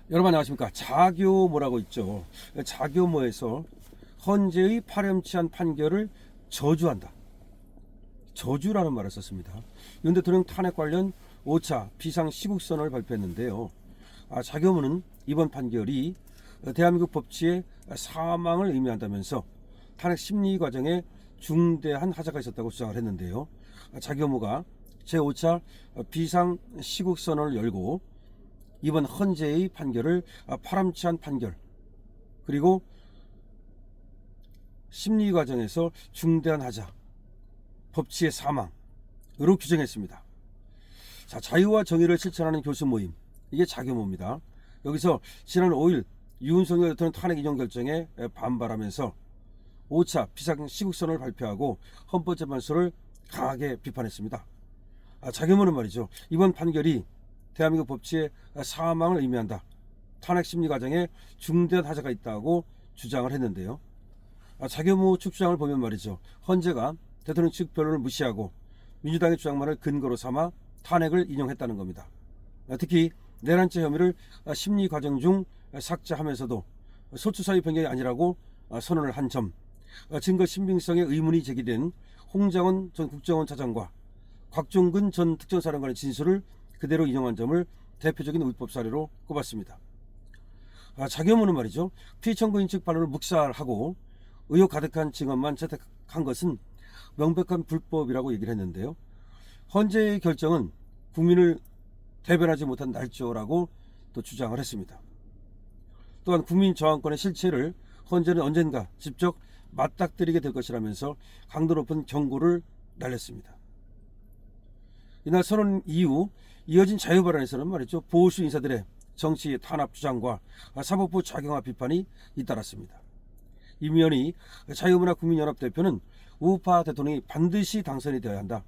여러분 안녕하십니까. 자교모라고 있죠. 자교모에서 헌재의 파렴치한 판결을 저주한다. 저주라는 말을 썼습니다. 윤 대통령 탄핵 관련 5차 비상시국선언을 발표했는데요. 자교모는 이번 판결이 대한민국 법치의 사망을 의미한다면서 탄핵 심리 과정에 중대한 하자가 있었다고 주장을 했는데요. 자교모가 제5차 비상시국선언을 열고 이번 헌재의 판결을 파렴치한 판결, 그리고 심리 과정에서 중대한 하자, 법치의 사망으로 규정했습니다. 자, 자유와 정의를 실천하는 교수 모임, 이게 자교모입니다. 여기서 지난 5일 윤석열 대통령 탄핵 인용 결정에 반발하면서 5차 비상시국선언을 발표하고 헌법재판소를 강하게 비판했습니다. 자교모는 말이죠, 이번 판결이 대한민국 법치의 사망을 의미한다. 탄핵 심리 과정에 중대한 하자가 있다고 주장을 했는데요. 자교모 측 주장을 보면 말이죠, 헌재가 대통령 측 변론을 무시하고 민주당의 주장만을 근거로 삼아 탄핵을 인용했다는 겁니다. 특히 내란죄 혐의를 심리 과정 중 삭제하면서도 소추 사유 변경이 아니라고 선언을 한 점, 증거 신빙성에 의문이 제기된 홍장원 전 국정원 차장과 곽종근 전 특전사령관의 진술을 그대로 인용한 점을 대표적인 위법 사례로 꼽았습니다. 자교모는 말이죠, 피청구인 측 반론을 묵살하고 의혹 가득한 증언만 채택한 것은 명백한 불법이라고 얘기를 했는데요. 헌재의 결정은 국민을 대변하지 못한 날조라고 또 주장을 했습니다. 또한 국민 저항권의 실체를 헌재는 언젠가 직접 맞닥뜨리게 될 것이라면서 강도 높은 경고를 날렸습니다. 이날 선언 이후 이어진 자유발언에서는 말이죠, 보수 인사들의 정치 탄압 주장과 사법부 작용화 비판이 잇따랐습니다. 임의원이 자유문화국민연합 대표는 우파 대통령이 반드시 당선이 되어야 한다.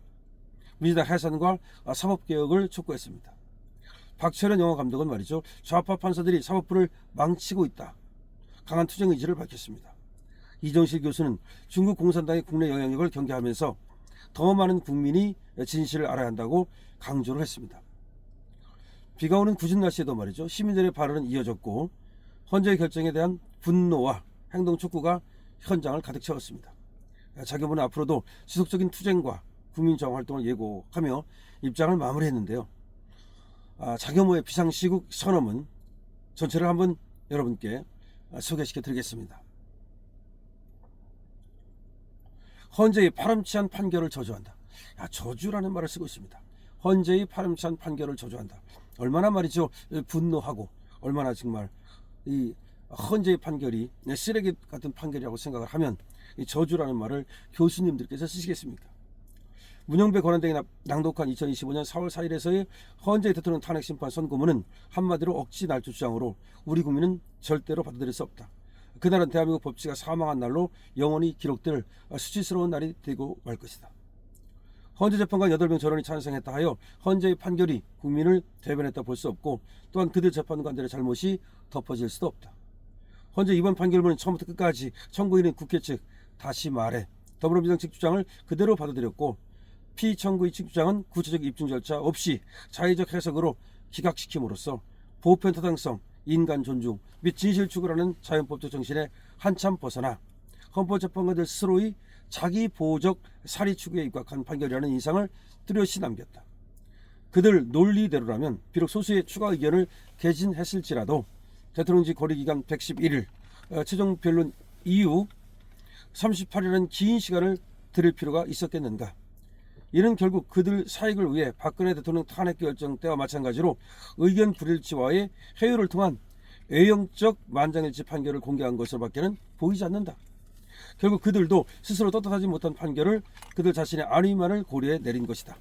민주당 해산과 사법개혁을 촉구했습니다. 박철현 영화감독은 말이죠, 좌파 판사들이 사법부를 망치고 있다. 강한 투쟁 의지를 밝혔습니다. 이정실 교수는 중국 공산당의 국내 영향력을 경계하면서 더 많은 국민이 진실을 알아야 한다고 강조를 했습니다. 비가 오는 궂은 날씨에도 말이죠, 시민들의 발언은 이어졌고 헌재의 결정에 대한 분노와 행동 촉구가 현장을 가득 채웠습니다. 자교모는 앞으로도 지속적인 투쟁과 국민저항 활동을 예고하며 입장을 마무리했는데요. 자교모의 비상시국 선언문 전체를 한번 여러분께 소개시켜 드리겠습니다. 헌재의 파렴치한 판결을 저주한다. 저주라는 말을 쓰고 있습니다. 헌재의 파렴치한 판결을 저주한다. 얼마나 말이죠, 분노하고 얼마나 정말 이 헌재의 판결이 쓰레기 같은 판결이라고 생각을 하면 이 저주라는 말을 교수님들께서 쓰시겠습니까? 문영배 권한대행이 낭독한 2025년 4월 4일에서의 헌재 대통령 탄핵 심판 선고문은 한마디로 억지 날조 주장으로 우리 국민은 절대로 받아들일 수 없다. 그날은 대한민국 법치가 사망한 날로 영원히 기록될 수치스러운 날이 되고 말 것이다. 헌재 재판관 8명 전원이 찬성했다 하여 헌재의 판결이 국민을 대변했다 볼 수 없고, 또한 그들 재판관들의 잘못이 덮어질 수도 없다. 헌재 이번 판결문은 처음부터 끝까지 청구인인 국회 측, 다시 말해 더불어민주당 측 주장을 그대로 받아들였고, 피청구인 측 주장은 구체적 입증 절차 없이 자의적 해석으로 기각시킴으로써 보편 타당성, 인간 존중 및 진실 추구라는 자연법적 정신에 한참 벗어나 헌법재판관들 스스로의 자기 보호적 사리 추구에 입각한 판결이라는 인상을 뚜렷이 남겼다. 그들 논리대로라면 비록 소수의 추가 의견을 개진했을지라도 대통령직 거리기간 111일, 최종 변론 이후 38일은 긴 시간을 들일 필요가 있었겠는가. 이는 결국 그들 사익을 위해 박근혜 대통령 탄핵 결정 때와 마찬가지로 의견 불일치와의 회유를 통한 외형적 만장일치 판결을 공개한 것으로밖에는 보이지 않는다. 결국 그들도 스스로 떳떳하지 못한 판결을 그들 자신의 안위만을 고려해 내린 것이다.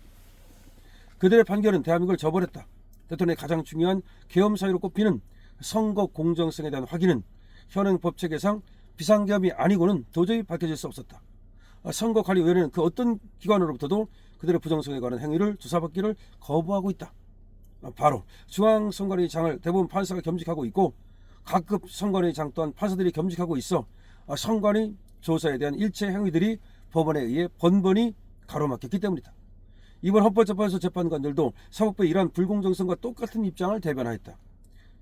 그들의 판결은 대한민국을 저버렸다. 대통령의 가장 중요한 계엄 사유로 꼽히는 선거 공정성에 대한 확인은 현행 법체계상 비상계엄이 아니고는 도저히 밝혀질 수 없었다. 선거관리위원회는 그 어떤 기관으로부터도 그들의 부정성에 관한 행위를 조사받기를 거부하고 있다. 바로 중앙선관위장을 대부분 판사가 겸직하고 있고, 각급 선관위장 또한 판사들이 겸직하고 있어 선관위 조사에 대한 일체 행위들이 법원에 의해 번번이 가로막혔기 때문이다. 이번 헌법재판소 재판관들도 사법부의 이러한 불공정성과 똑같은 입장을 대변하였다.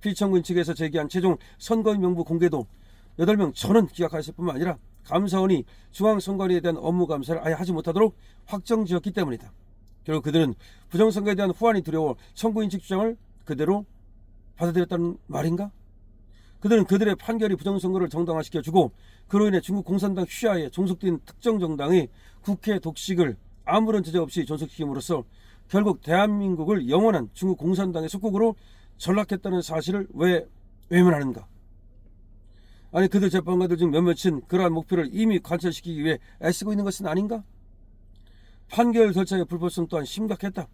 피청구인 측에서 제기한 최종 선거인 명부 공개도 8명 전원 기각하였을 뿐만 아니라 감사원이 중앙선관위에 대한 업무 감사를 아예 하지 못하도록 확정지었기 때문이다. 결국 그들은 부정선거에 대한 후환이 두려워 청구인 측 주장을 그대로 받아들였다는 말인가? 그들은 그들의 판결이 부정선거를 정당화시켜주고 그로 인해 중국 공산당 휘하에 종속된 특정 정당의 국회 독식을 아무런 제재 없이 존속시킴으로써 결국 대한민국을 영원한 중국 공산당의 속국으로 전락했다는 사실을 왜 외면하는가? 아니 그들 재판관들 중 몇몇은 그러한 목표를 이미 관철시키기 위해 애쓰고 있는 것은 아닌가? 판결 절차의 불법성 또한 심각했다.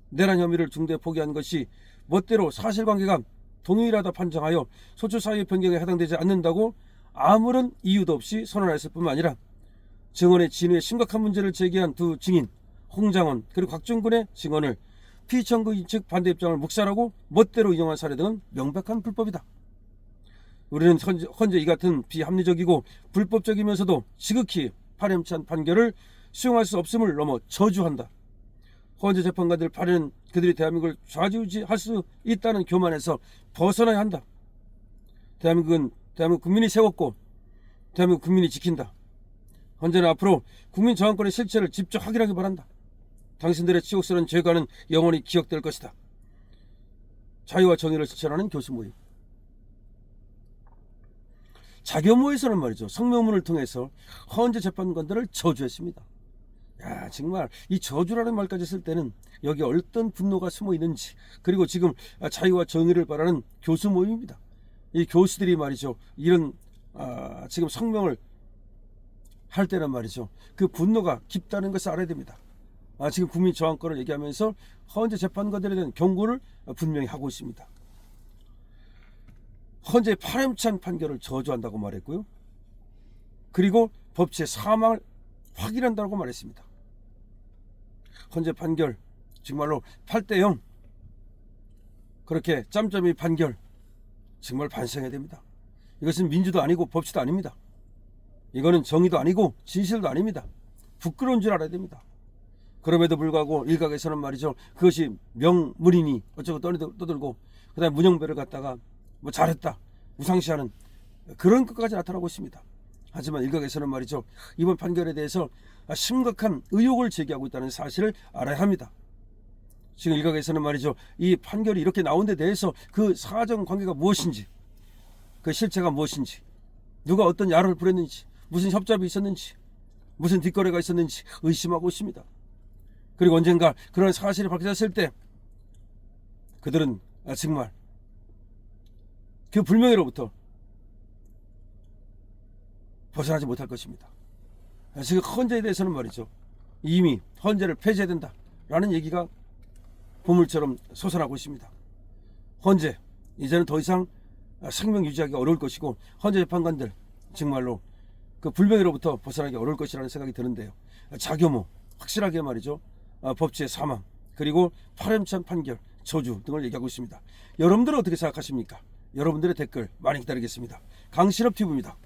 내란 혐의를 중대에 포기한 것이 멋대로 사실관계가 동일하다 판정하여 소추 사유 변경에 해당되지 않는다고 아무런 이유도 없이 선언했을 뿐만 아니라 증언의 진위에 심각한 문제를 제기한 두 증인 홍장원 그리고 곽중근의 증언을 피청구인 측 반대 입장을 묵살하고 멋대로 인용한 사례 등은 명백한 불법이다. 우리는 현재 이 같은 비합리적이고 불법적이면서도 지극히 파렴치한 판결을 수용할 수 없음을 넘어 저주한다. 헌재 재판관들 발에는 그들이 대한민국을 좌지우지할 수 있다는 교만에서 벗어나야 한다. 대한민국 국민이 세웠고 대한민국 국민이 지킨다. 헌재는 앞으로 국민 저항권의 실체를 직접 확인하기 바란다. 당신들의 치욕스러운 죄가는 영원히 기억될 것이다. 자유와 정의를 실천하는 교수 모임. 자교모에서는 말이죠. 성명문을 통해서 헌재 재판관들을 저주했습니다. 야, 정말 이 저주라는 말까지 쓸 때는 여기 어떤 분노가 숨어 있는지, 그리고 지금 자유와 정의를 바라는 교수 모임입니다. 이 교수들이 말이죠. 이런 지금 성명을 할 때는 말이죠. 그 분노가 깊다는 것을 알아야 됩니다. 지금 국민 저항권을 얘기하면서 헌재 재판관들에 대한 경고를 분명히 하고 있습니다. 헌재의 파렴치한 판결을 저주한다고 말했고요. 그리고 법치의 사망을 확인한다고 말했습니다. 헌재 판결 정말로 8대0 그렇게 짬짬이 판결 정말 반성해야 됩니다. 이것은 민주도 아니고 법치도 아닙니다. 이거는 정의도 아니고 진실도 아닙니다. 부끄러운 줄 알아야 됩니다. 그럼에도 불구하고 일각에서는 말이죠. 그것이 명물이니 어쩌고 떠들고 그 다음에 문영배를 갖다가 뭐 잘했다 우상시하는 그런 것까지 나타나고 있습니다. 하지만 일각에서는 말이죠. 이번 판결에 대해서 심각한 의혹을 제기하고 있다는 사실을 알아야 합니다. 지금 일각에서는 말이죠. 이 판결이 이렇게 나온 데 대해서 그 사정관계가 무엇인지, 그 실체가 무엇인지, 누가 어떤 야를 부렸는지, 무슨 협잡이 있었는지, 무슨 뒷거래가 있었는지 의심하고 있습니다. 그리고 언젠가 그런 사실이 밝혀졌을 때 그들은 정말 그 불명예로부터 벗어나지 못할 것입니다. 지금 헌재에 대해서는 말이죠. 이미 헌재를 폐지해야 된다라는 얘기가 보물처럼 솟아나고 있습니다. 헌재 이제는 더 이상 생명 유지하기 어려울 것이고 헌재 재판관들 정말로 그 불명예로부터 벗어나기 어려울 것이라는 생각이 드는데요. 자교모 확실하게 말이죠. 법치의 사망 그리고 파렴치한 판결 저주 등을 얘기하고 있습니다. 여러분들은 어떻게 생각하십니까? 여러분들의 댓글 많이 기다리겠습니다. 강신업 TV입니다.